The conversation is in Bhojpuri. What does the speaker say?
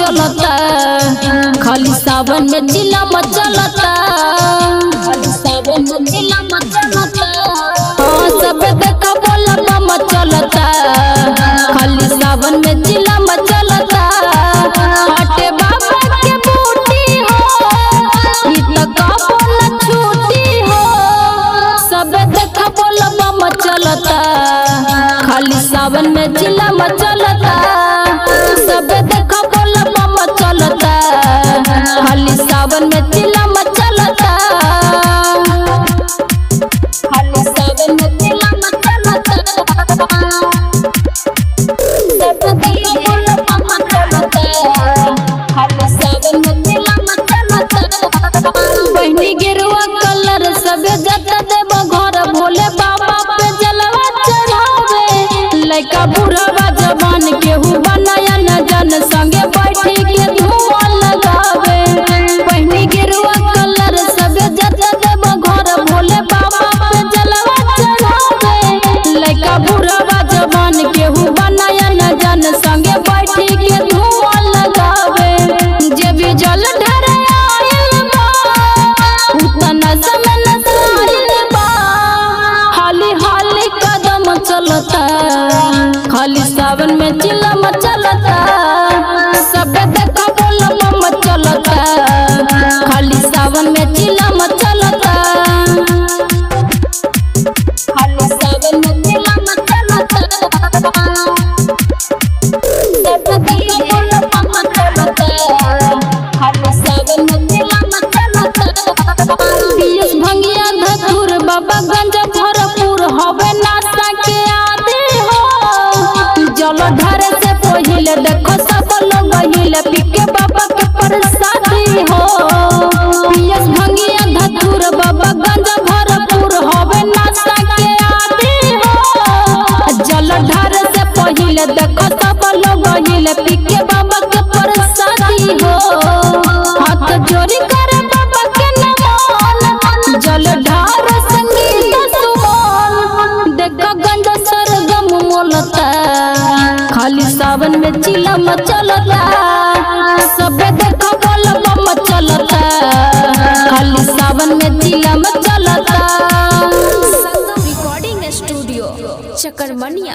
चलता खाली सावन में जिला मचलता, खाली सावन में जिला मचलता। हाँ सब देखा बोला बम चलता, खाली सावन में जिला मचलता। हटे बाबा के बूटी हो इतना बोला छूटी हो, सब देखा बोला बम चलता, खाली सावन में जिला मचलता। सब देखा बोला बम चलता, खाली सावन में जिला मचलता, खाली सावन में जिला मचलता। सब देखा बोला बम चलता, खाली सावन में जिला मचलता। बहनी गेरुआ कलर सब जता देव घर भोले बाबा पे जलवा चढ़ावे। लइका बूढ़ा जवान केहू बनाया न जन संगे बैठी के धुआं लगावे। बहनी गेरुआ कलर सब जता देव घर भोले बाबा पे जलवा चढ़ावे। लइका बूढ़ा जवान केहू बनाया न जन संगे बैठी के धुआं लगावे। जे भी जल ढरे आइल बा उतना समय नसाइल बा, हाली हाली कदम चलता, खाली सावन में जिला मचलता। सब देखा बोला बम चलता, खाली सावन में जिला मचलता, खाली सावन में जिला मचलता। सब देखा बोला बम चलता, खाली सावन में जिला मचलता। पियस भंगिया धतूर बाबा गंजा भरपूर हवे नाश्ता के आदि हो। जल ढारे से पहिले देखो सब लोग हिले पीके बाबा के प्रसादी हो। पियस भंगिया धतूर बाबा गंजा भरपूर हवे नाश्ता के आदि हो। जल ढारे से पहिले देखो सब लोग हिले पीके बाबा के प्रसादी हो। हाथ जोड़ी करे बाबा के नमन, जल ढार संगीत सुमन। देखो गंजा सरगम मोलता, खाली सावन में जिला मचलता। सब देखो बोला बम चलता, खाली सावन में जिला मचलता। Recording studio चकरमनिया।